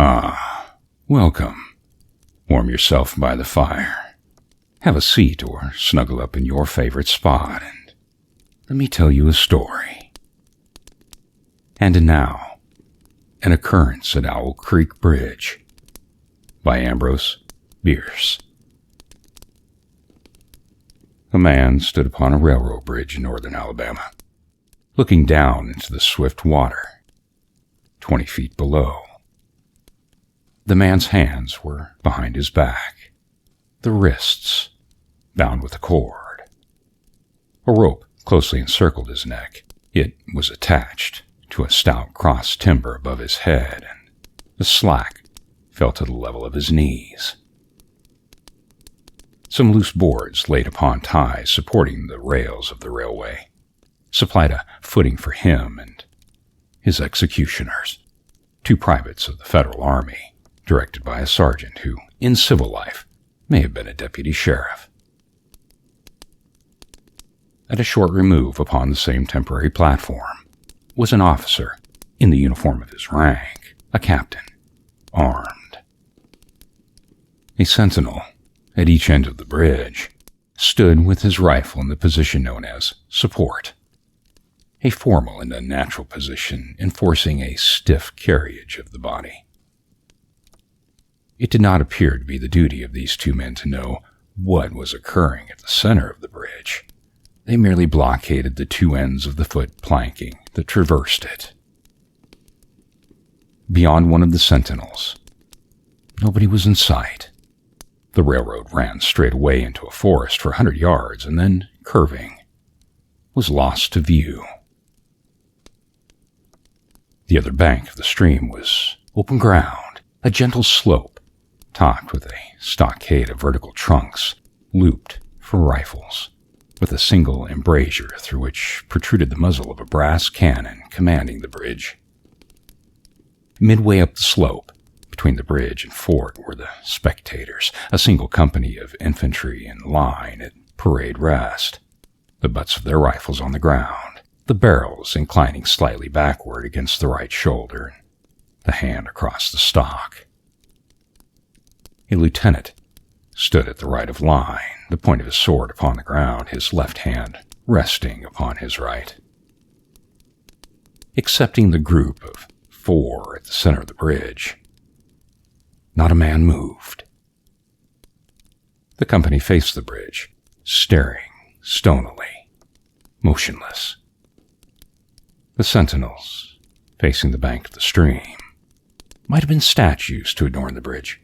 Ah, welcome. Warm yourself by the fire. Have a seat or snuggle up in your favorite spot and let me tell you a story. And now, An Occurrence at Owl Creek Bridge by Ambrose Bierce. A man stood upon a railroad bridge in northern Alabama, looking down into the swift water, 20 feet below. The man's hands were behind his back, the wrists bound with a cord. A rope closely encircled his neck. It was attached to a stout cross timber above his head, and the slack fell to the level of his knees. Some loose boards laid upon ties supporting the rails of the railway supplied a footing for him and his executioners, 2 privates of the Federal Army, directed by a sergeant who, in civil life, may have been a deputy sheriff. At a short remove upon the same temporary platform was an officer in the uniform of his rank, a captain, armed. A sentinel at each end of the bridge stood with his rifle in the position known as support, a formal and unnatural position enforcing a stiff carriage of the body. It did not appear to be the duty of these 2 men to know what was occurring at the center of the bridge. They merely blockaded the 2 ends of the foot planking that traversed it. Beyond one of the sentinels, nobody was in sight. The railroad ran straight away into a forest for 100 yards and then, curving, was lost to view. The other bank of the stream was open ground, a gentle slope topped with a stockade of vertical trunks looped for rifles, with a single embrasure through which protruded the muzzle of a brass cannon commanding the bridge. Midway up the slope, between the bridge and fort, were the spectators, a single company of infantry in line at parade rest, the butts of their rifles on the ground, the barrels inclining slightly backward against the right shoulder, and the hand across the stock. A lieutenant stood at the right of line, the point of his sword upon the ground, his left hand resting upon his right. Excepting the group of 4 at the center of the bridge, not a man moved. The company faced the bridge, staring stonily, motionless. The sentinels, facing the bank of the stream, might have been statues to adorn the bridge.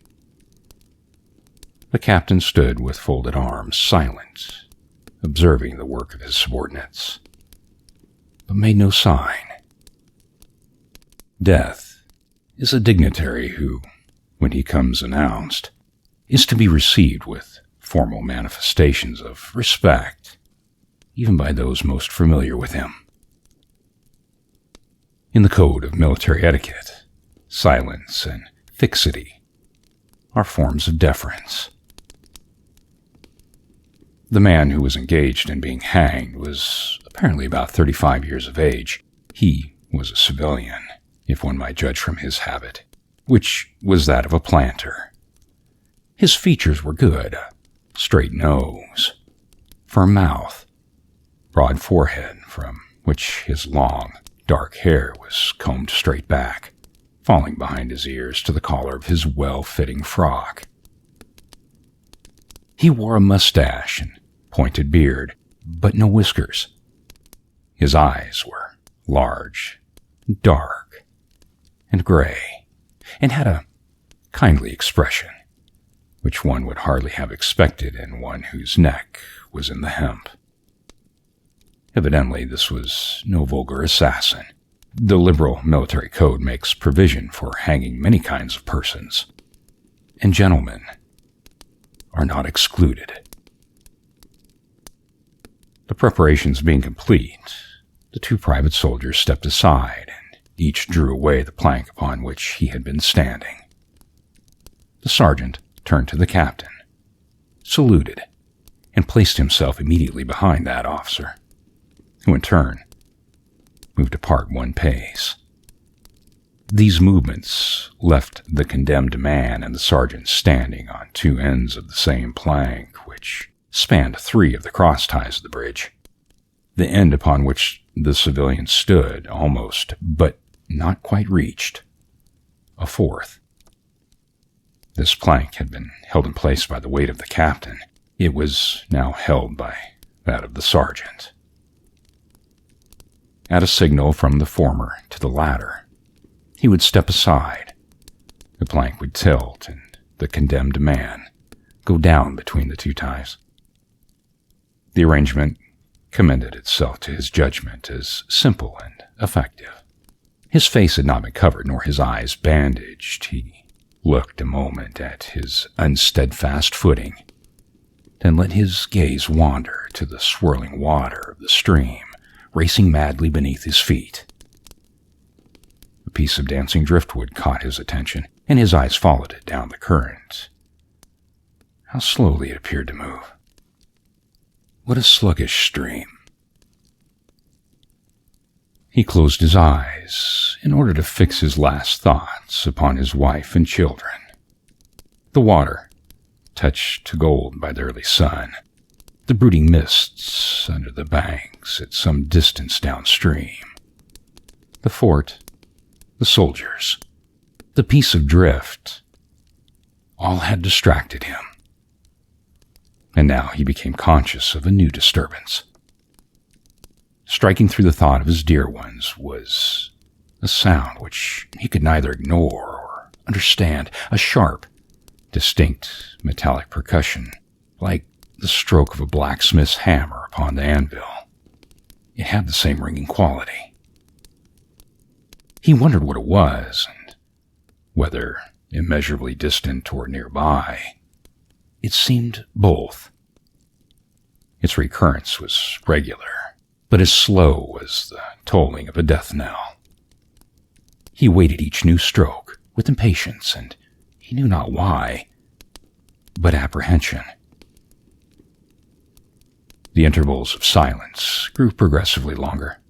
The captain stood with folded arms, silent, observing the work of his subordinates, but made no sign. Death is a dignitary who, when he comes announced, is to be received with formal manifestations of respect, even by those most familiar with him. In the code of military etiquette, silence and fixity are forms of deference. The man who was engaged in being hanged was apparently about 35 years of age. He was a civilian, if one might judge from his habit, which was that of a planter. His features were good: a straight nose, firm mouth, broad forehead from which his long, dark hair was combed straight back, falling behind his ears to the collar of his well-fitting frock. He wore a mustache and pointed beard, but no whiskers. His eyes were large, dark, and gray, and had a kindly expression, which one would hardly have expected in one whose neck was in the hemp. Evidently, this was no vulgar assassin. The liberal military code makes provision for hanging many kinds of persons, and gentlemen are not excluded. The preparations being complete, the 2 private soldiers stepped aside, and each drew away the plank upon which he had been standing. The sergeant turned to the captain, saluted, and placed himself immediately behind that officer, who in turn moved apart 1 pace. These movements left the condemned man and the sergeant standing on two ends of the same plank, which spanned three of the cross ties of the bridge. The end upon which the civilian stood almost, but not quite reached, a fourth. This plank had been held in place by the weight of the captain. It was now held by that of the sergeant. At a signal from the former to the latter, he would step aside. The plank would tilt, and the condemned man go down between the two ties. The arrangement commended itself to his judgment as simple and effective. His face had not been covered, nor his eyes bandaged. He looked a moment at his unsteadfast footing, then let his gaze wander to the swirling water of the stream, racing madly beneath his feet. A piece of dancing driftwood caught his attention, and his eyes followed it down the current. How slowly it appeared to move. What a sluggish stream. He closed his eyes in order to fix his last thoughts upon his wife and children. The water, touched to gold by the early sun, the brooding mists under the banks at some distance downstream, the fort, the soldiers, the piece of drift, all had distracted him. And now he became conscious of a new disturbance. Striking through the thought of his dear ones was a sound which he could neither ignore or understand, a sharp, distinct metallic percussion, like the stroke of a blacksmith's hammer upon the anvil. It had the same ringing quality. He wondered what it was, and whether immeasurably distant or nearby. It seemed both. Its recurrence was regular, but as slow as the tolling of a death knell. He waited each new stroke with impatience, and he knew not why, but apprehension. The intervals of silence grew progressively longer.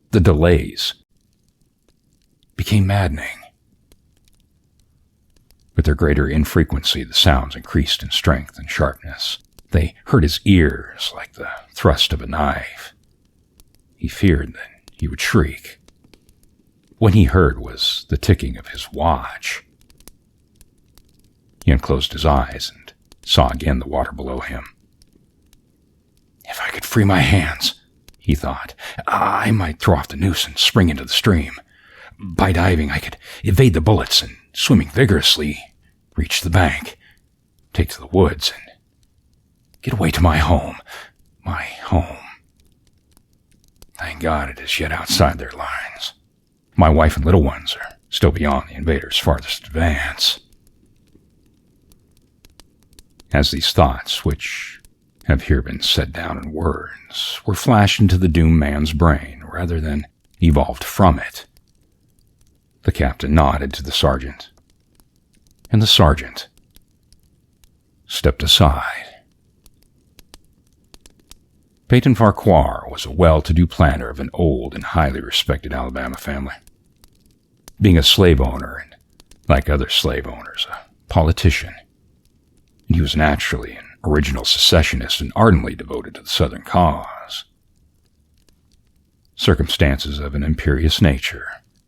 The delays became maddening. With their greater infrequency, the sounds increased in strength and sharpness. They hurt his ears like the thrust of a knife. He feared that he would shriek. What he heard was the ticking of his watch. He unclosed his eyes and saw again the water below him. If I could free my hands, he thought, I might throw off the noose and spring into the stream. By diving, I could evade the bullets and, swimming vigorously, reach the bank, take to the woods, and get away to my home. My home. Thank God it is yet outside their lines. My wife and little ones are still beyond the invaders' farthest advance. As these thoughts, which have here been set down in words, were flashed into the doomed man's brain rather than evolved from it, the captain nodded to the sergeant, and the sergeant stepped aside. Peyton Farquhar was a well-to-do planter of an old and highly respected Alabama family. Being a slave owner and, like other slave owners, a politician, and he was naturally an original secessionist and ardently devoted to the Southern cause. Circumstances of an imperious nature,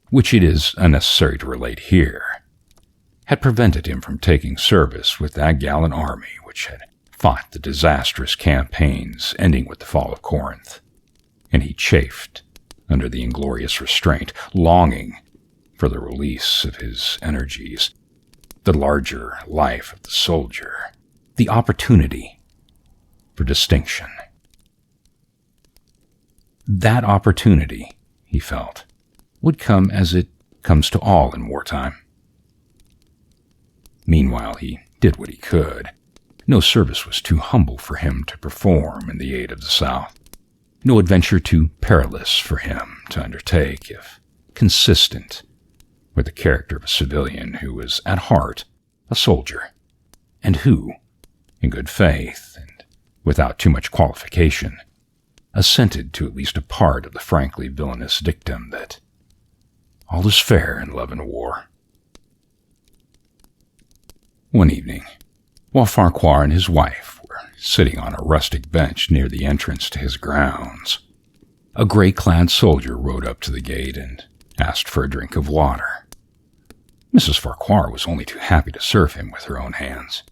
which it is unnecessary to relate here, had prevented him from taking service with that gallant army which had fought the disastrous campaigns ending with the fall of Corinth, and he chafed under the inglorious restraint, longing for the release of his energies, the larger life of the soldier, the opportunity for distinction. That opportunity, he felt, would come as it comes to all in wartime. Meanwhile, he did what he could. No service was too humble for him to perform in the aid of the South. No adventure too perilous for him to undertake if consistent with the character of a civilian who was at heart a soldier, and who, in good faith and without too much qualification, assented to at least a part of the frankly villainous dictum that All is fair in love and war. One evening, while Farquhar and his wife were sitting on a rustic bench near the entrance to his grounds, a gray-clad soldier rode up to the gate and asked for a drink of water. Mrs. Farquhar was only too happy to serve him with her own hands.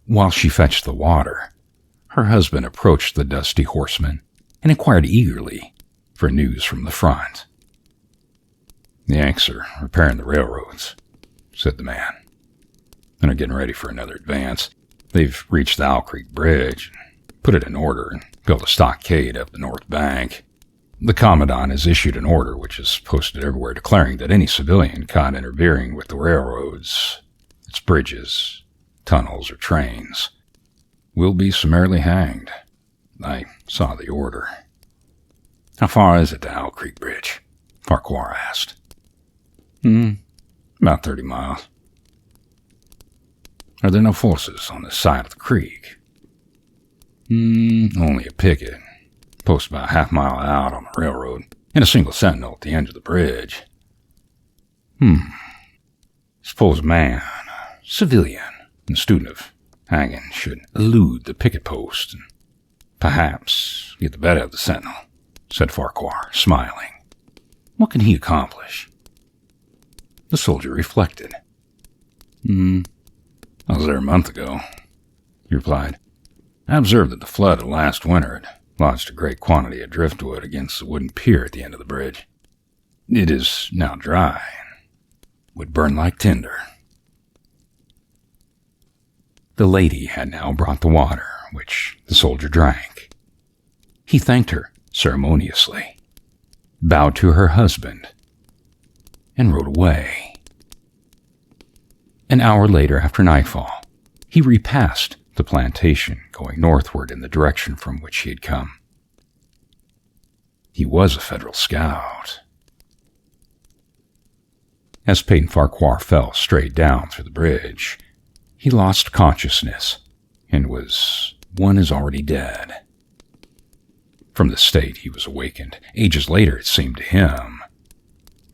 While she fetched the water, her husband approached the dusty horseman and inquired eagerly for news from the front. "The Yanks are repairing the railroads," said the man, "and are getting ready for another advance. They've reached the Owl Creek Bridge, put it in order, and built a stockade up the north bank. The Commandant has issued an order which is posted everywhere declaring that any civilian caught interfering with the railroads, its bridges, tunnels, or trains, will be summarily hanged. I saw the order." "How far is it to Owl Creek Bridge?" Farquhar asked. About 30 miles. "Are there no forces on this side of the creek?" Only a picket, posted about a half-mile out on the railroad, and a single sentinel at the end of the bridge." "Suppose a man, a civilian, and a student of hanging should elude the picket post and perhaps get the better of the sentinel," said Farquhar, smiling. "What can he accomplish?" The soldier reflected. "I was there a month ago," he replied. "I observed that the flood of last winter had lodged a great quantity of driftwood against the wooden pier at the end of the bridge. It is now dry and would burn like tinder." The lady had now brought the water, which the soldier drank. He thanked her ceremoniously, bowed to her husband, and rode away. An hour later, after nightfall, he repassed the plantation, going northward in the direction from which he had come. He was a Federal scout. As Peyton Farquhar fell straight down through the bridge, he lost consciousness and was one as already dead. From the state he was awakened, ages later it seemed to him,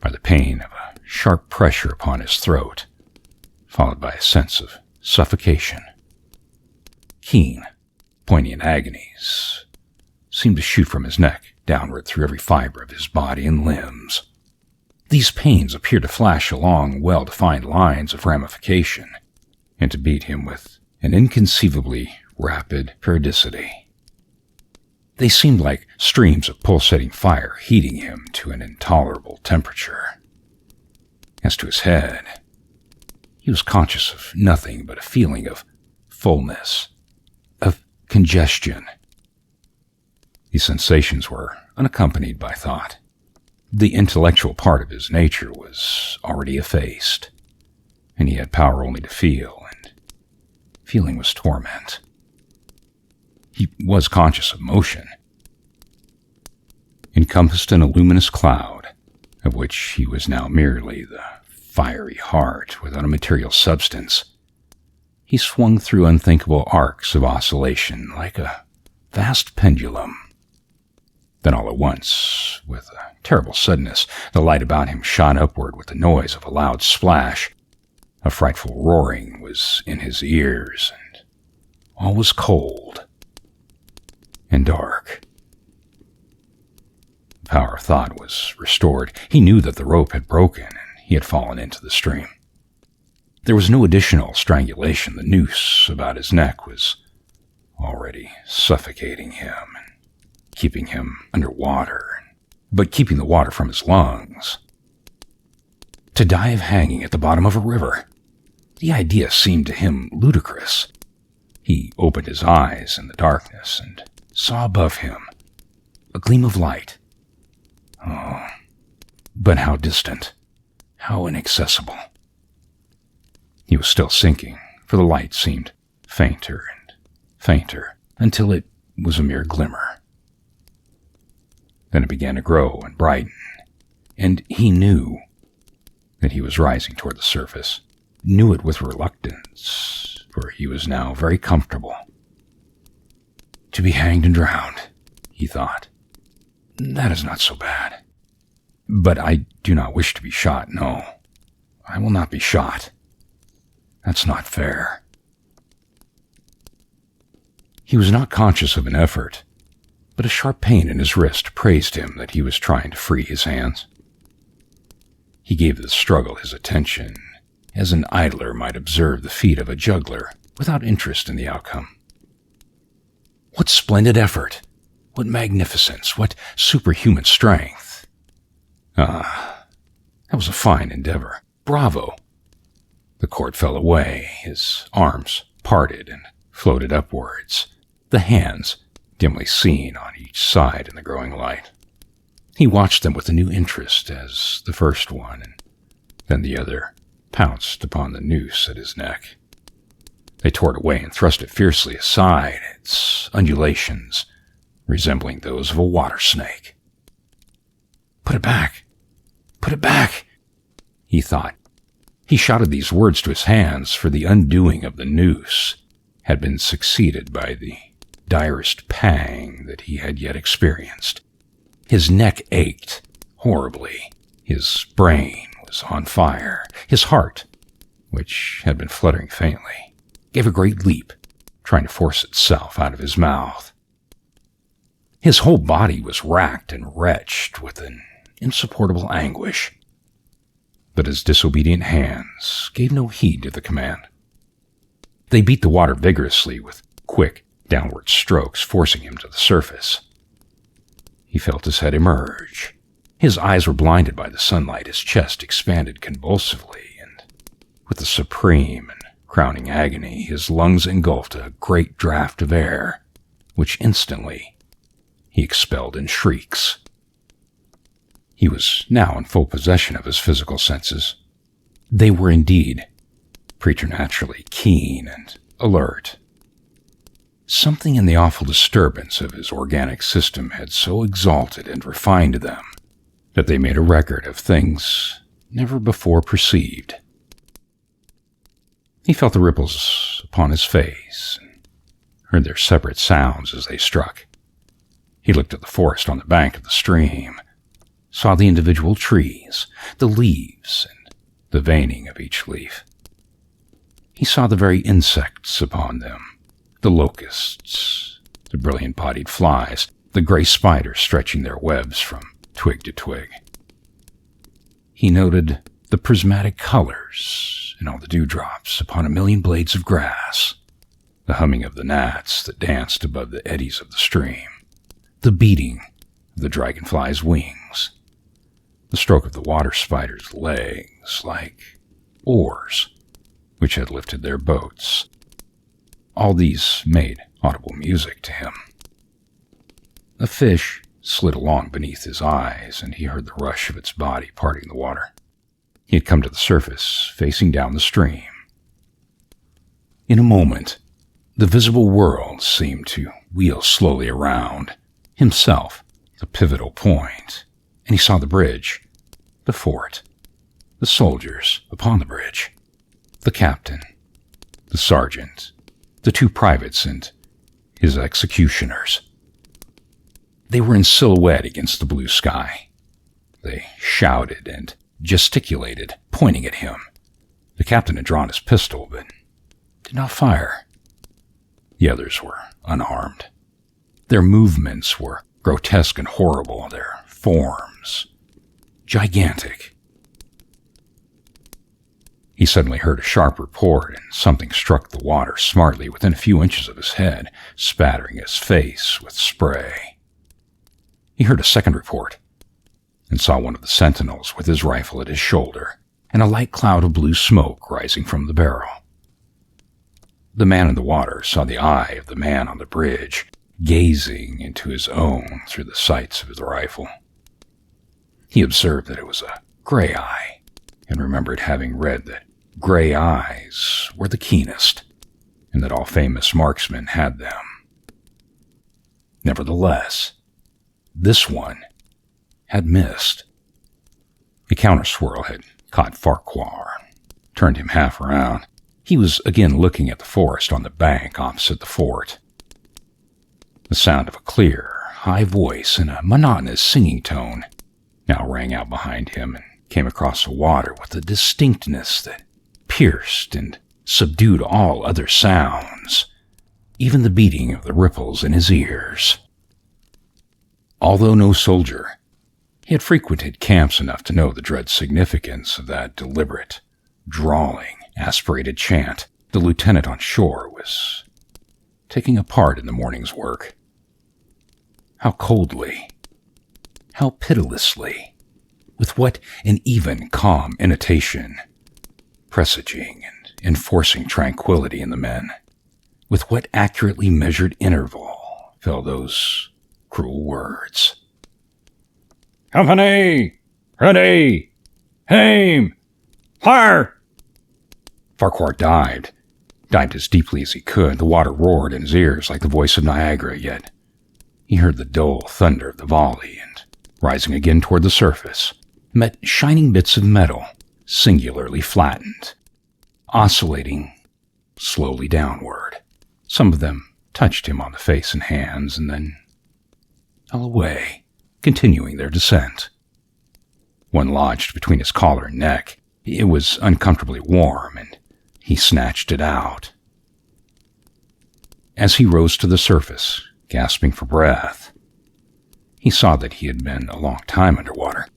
by the pain of a sharp pressure upon his throat, followed by a sense of suffocation. Keen, poignant agonies seemed to shoot from his neck downward through every fiber of his body and limbs. These pains appeared to flash along well-defined lines of ramification, and to beat him with an inconceivably rapid periodicity. They seemed like streams of pulsating fire heating him to an intolerable temperature. As to his head, he was conscious of nothing but a feeling of fullness, of congestion. These sensations were unaccompanied by thought. The intellectual part of his nature was already effaced, and he had power only to feel, and feeling was torment. He was conscious of motion. Encompassed in a luminous cloud, of which he was now merely the fiery heart without a material substance, he swung through unthinkable arcs of oscillation like a vast pendulum. Then all at once, with a terrible suddenness, the light about him shot upward with the noise of a loud splash. A frightful roaring was in his ears, and all was cold and dark. The power of thought was restored. He knew that the rope had broken, and he had fallen into the stream. There was no additional strangulation. The noose about his neck was already suffocating him and keeping him under water, but keeping the water from his lungs. To die of hanging at the bottom of a river. The idea seemed to him ludicrous. He opened his eyes in the darkness and saw above him a gleam of light. Oh, but how distant, how inaccessible. He was still sinking, for the light seemed fainter and fainter until it was a mere glimmer. Then it began to grow and brighten, and he knew that he was rising toward the surface, knew it with reluctance, for he was now very comfortable. To be hanged and drowned, he thought, that is not so bad. But I do not wish to be shot, no. I will not be shot. That's not fair. He was not conscious of an effort, but a sharp pain in his wrist praised him that he was trying to free his hands. He gave the struggle his attention, as an idler might observe the feat of a juggler, without interest in the outcome. What splendid effort! What magnificence! What superhuman strength! Ah, that was a fine endeavor. Bravo! The cord fell away, his arms parted and floated upwards, the hands dimly seen on each side in the growing light. He watched them with a new interest as the first one and then the other pounced upon the noose at his neck. They tore it away and thrust it fiercely aside, its undulations resembling those of a water snake. "Put it back! Put it back!" he thought. He shouted these words to his hands, for the undoing of the noose had been succeeded by the direst pang that he had yet experienced. His neck ached horribly. His brain was on fire. His heart, which had been fluttering faintly, gave a great leap, trying to force itself out of his mouth. His whole body was racked and wrenched with an insupportable anguish, but his disobedient hands gave no heed to the command. They beat the water vigorously with quick, downward strokes, forcing him to the surface. He felt his head emerge. His eyes were blinded by the sunlight, his chest expanded convulsively, and with a supreme and crowning agony, his lungs engulfed a great draught of air, which instantly he expelled in shrieks. He was now in full possession of his physical senses. They were indeed preternaturally keen and alert. Something in the awful disturbance of his organic system had so exalted and refined them that they made a record of things never before perceived. He felt the ripples upon his face and heard their separate sounds as they struck. He looked at the forest on the bank of the stream, saw the individual trees, the leaves, and the veining of each leaf. He saw the very insects upon them, the locusts, the brilliant-bodied flies, the gray spiders stretching their webs from twig to twig. He noted the prismatic colors in all the dewdrops upon a million blades of grass, the humming of the gnats that danced above the eddies of the stream, the beating of the dragonfly's wings, the stroke of the water spider's legs like oars which had lifted their boats. All these made audible music to him. A fish slid along beneath his eyes, and he heard the rush of its body parting the water. He had come to the surface, facing down the stream. In a moment, the visible world seemed to wheel slowly around, himself the pivotal point, and he saw the bridge, the fort, the soldiers upon the bridge, the captain, the sergeant, the two privates, and his executioners. They were in silhouette against the blue sky. They shouted and gesticulated, pointing at him. The captain had drawn his pistol, but did not fire. The others were unarmed. Their movements were grotesque and horrible, their forms gigantic. He suddenly heard a sharp report, and something struck the water smartly within a few inches of his head, spattering his face with spray. He heard a second report, and saw one of the sentinels with his rifle at his shoulder, and a light cloud of blue smoke rising from the barrel. The man in the water saw the eye of the man on the bridge, gazing into his own through the sights of his rifle. He observed that it was a gray eye, and remembered having read that gray eyes were the keenest, and that all famous marksmen had them. Nevertheless, this one had missed. A counter-swirl had caught Farquhar, turned him half around. He was again looking at the forest on the bank opposite the fort. The sound of a clear, high voice in a monotonous singing tone now rang out behind him and came across the water with a distinctness that pierced and subdued all other sounds, even the beating of the ripples in his ears. Although no soldier, he had frequented camps enough to know the dread significance of that deliberate, drawling, aspirated chant the lieutenant on shore was taking a part in the morning's work. How coldly, how pitilessly, with what an even, calm intonation, presaging and enforcing tranquility in the men, with what accurately measured interval fell those cruel words. "Company! Ready! Aim! Fire!" Farquhar dived as deeply as he could. The water roared in his ears like the voice of Niagara, yet he heard the dull thunder of the volley and, rising again toward the surface, met shining bits of metal, singularly flattened, oscillating slowly downward. Some of them touched him on the face and hands and then fell away, continuing their descent. One lodged between his collar and neck. It was uncomfortably warm, and he snatched it out. As he rose to the surface, gasping for breath, he saw that he had been a long time underwater.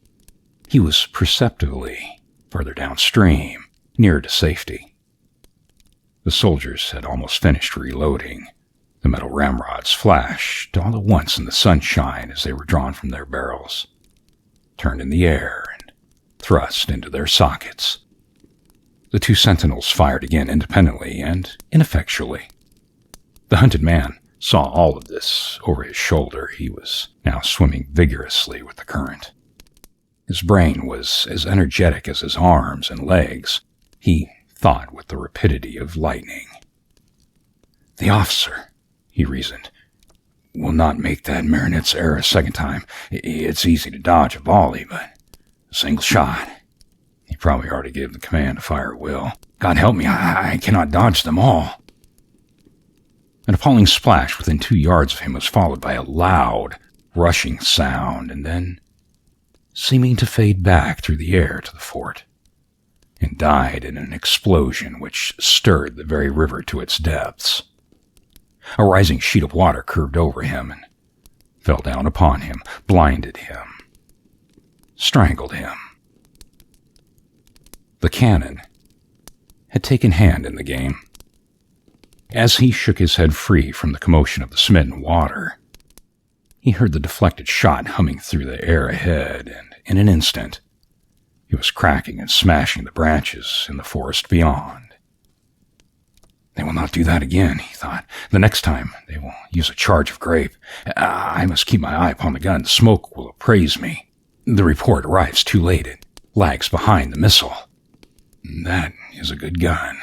He was perceptibly further downstream, nearer to safety. The soldiers had almost finished reloading. The metal ramrods flashed all at once in the sunshine as they were drawn from their barrels, turned in the air, and thrust into their sockets. The two sentinels fired again independently and ineffectually. The hunted man saw all of this over his shoulder. He was now swimming vigorously with the current. His brain was as energetic as his arms and legs. He thought with the rapidity of lightning. "The officer," he reasoned, "will not make that marionette's error a second time. It's easy to dodge a volley, but a single shot. He probably already gave the command to fire at will. God help me, I cannot dodge them all." An appalling splash within 2 yards of him was followed by a loud, rushing sound, and then, seeming to fade back through the air to the fort, and died in an explosion which stirred the very river to its depths. A rising sheet of water curved over him and fell down upon him, blinded him, strangled him. The cannon had taken hand in the game. As he shook his head free from the commotion of the smitten water, he heard the deflected shot humming through the air ahead, and in an instant, he was cracking and smashing the branches in the forest beyond. "They will not do that again," he thought. "The next time, they will use a charge of grape. I must keep my eye upon the gun. The smoke will appraise me. The report arrives too late. It lags behind the missile. That is a good gun."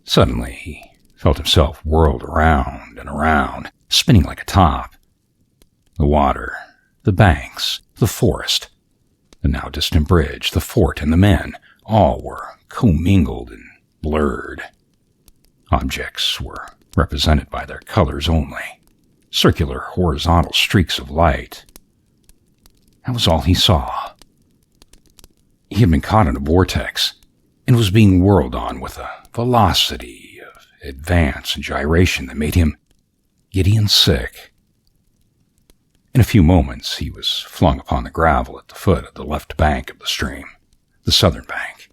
Suddenly, he felt himself whirled around and around, spinning like a top. The water, the banks, the forest, the now distant bridge, the fort, and the men, all were commingled and blurred. Objects were represented by their colors only, circular horizontal streaks of light. That was all he saw. He had been caught in a vortex and was being whirled on with a velocity of advance and gyration that made him giddy and sick. In a few moments, he was flung upon the gravel at the foot of the left bank of the stream, the southern bank,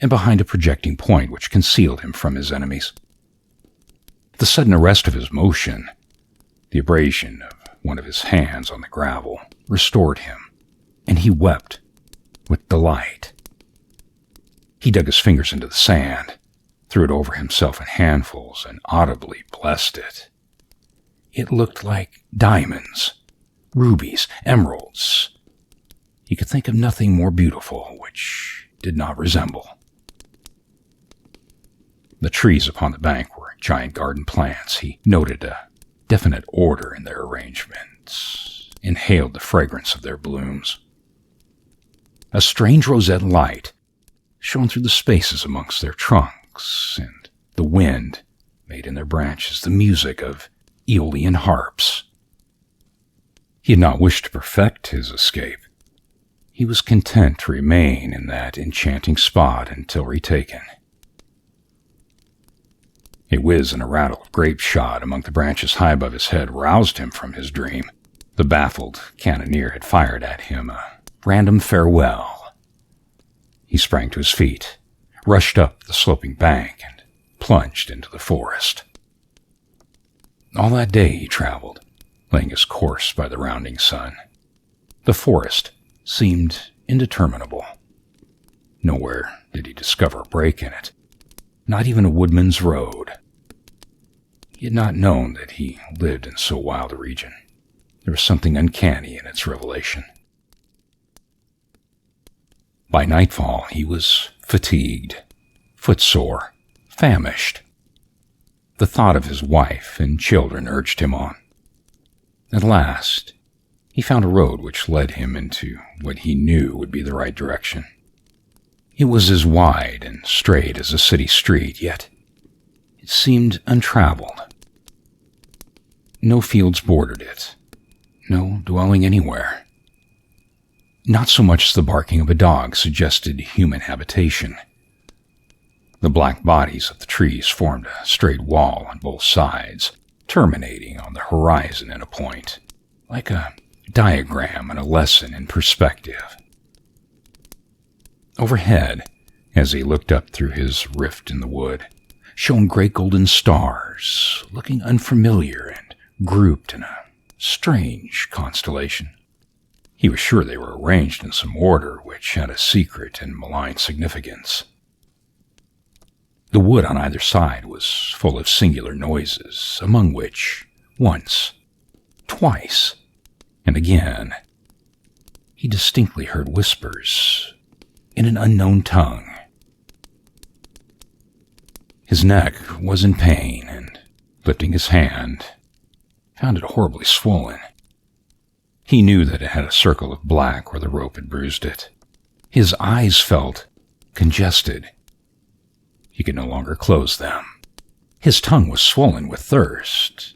and behind a projecting point which concealed him from his enemies. The sudden arrest of his motion, the abrasion of one of his hands on the gravel, restored him, and he wept with delight. He dug his fingers into the sand, threw it over himself in handfuls, and audibly blessed it. It looked like diamonds, rubies, emeralds. He could think of nothing more beautiful which did not resemble. The trees upon the bank were giant garden plants. He noted a definite order in their arrangements, inhaled the fragrance of their blooms. A strange roseate light shone through the spaces amongst their trunks, and the wind made in their branches the music of Aeolian harps. He had not wished to perfect his escape. He was content to remain in that enchanting spot until retaken. A whiz and a rattle of grape shot among the branches high above his head roused him from his dream. The baffled cannoneer had fired at him a random farewell. He sprang to his feet, rushed up the sloping bank, and plunged into the forest. All that day he traveled, laying his course by the rounding sun. The forest seemed indeterminable. Nowhere did he discover a break in it, not even a woodman's road. He had not known that he lived in so wild a region. There was something uncanny in its revelation. By nightfall, he was fatigued, footsore, famished. The thought of his wife and children urged him on. At last, he found a road which led him into what he knew would be the right direction. It was as wide and straight as a city street, yet it seemed untraveled. No fields bordered it, no dwelling anywhere. Not so much as the barking of a dog suggested human habitation. The black bodies of the trees formed a straight wall on both sides, terminating on the horizon at a point, like a diagram and a lesson in perspective. Overhead, as he looked up through his rift in the wood, shone great golden stars, looking unfamiliar and grouped in a strange constellation. He was sure they were arranged in some order which had a secret and malign significance. The wood on either side was full of singular noises, among which, once, twice, and again, he distinctly heard whispers in an unknown tongue. His neck was in pain, and, lifting his hand, found it horribly swollen. He knew that it had a circle of black where the rope had bruised it. His eyes felt congested. He could no longer close them. His tongue was swollen with thirst.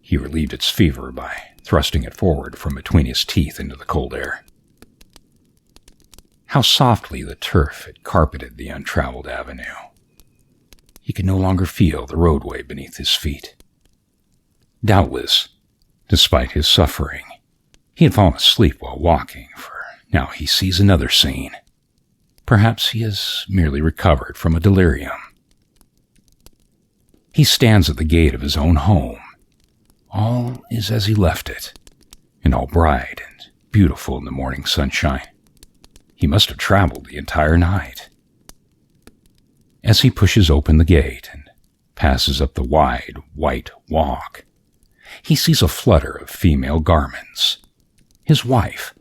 He relieved its fever by thrusting it forward from between his teeth into the cold air. How softly the turf had carpeted the untraveled avenue. He could no longer feel the roadway beneath his feet. Doubtless, despite his suffering, he had fallen asleep while walking, for now he sees another scene. Perhaps he has merely recovered from a delirium. He stands at the gate of his own home. All is as he left it, and all bright and beautiful in the morning sunshine. He must have traveled the entire night. As he pushes open the gate and passes up the wide, white walk, he sees a flutter of female garments. His wife,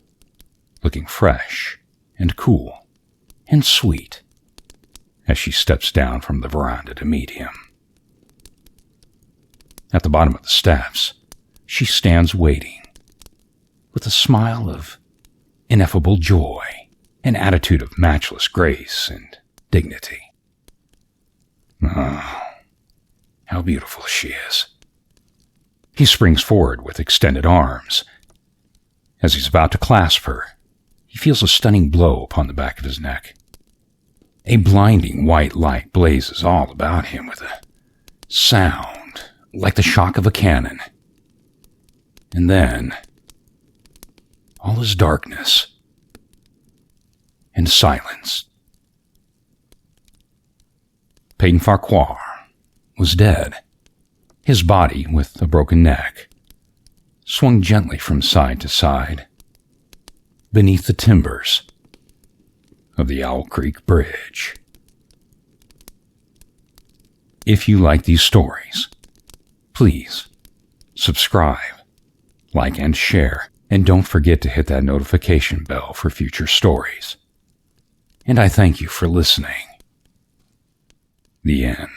looking fresh and cool and sweet, as she steps down from the veranda to meet him. At the bottom of the steps, she stands waiting, with a smile of ineffable joy, an attitude of matchless grace and dignity. Oh, how beautiful she is. He springs forward with extended arms. As he's about to clasp her, he feels a stunning blow upon the back of his neck. A blinding white light blazes all about him with a sound like the shock of a cannon. And then, all is darkness and silence. Peyton Farquhar was dead. His body, with a broken neck, swung gently from side to side beneath the timbers of the Owl Creek Bridge. If you like these stories, please subscribe, like, and share, and don't forget to hit that notification bell for future stories. And I thank you for listening. The end.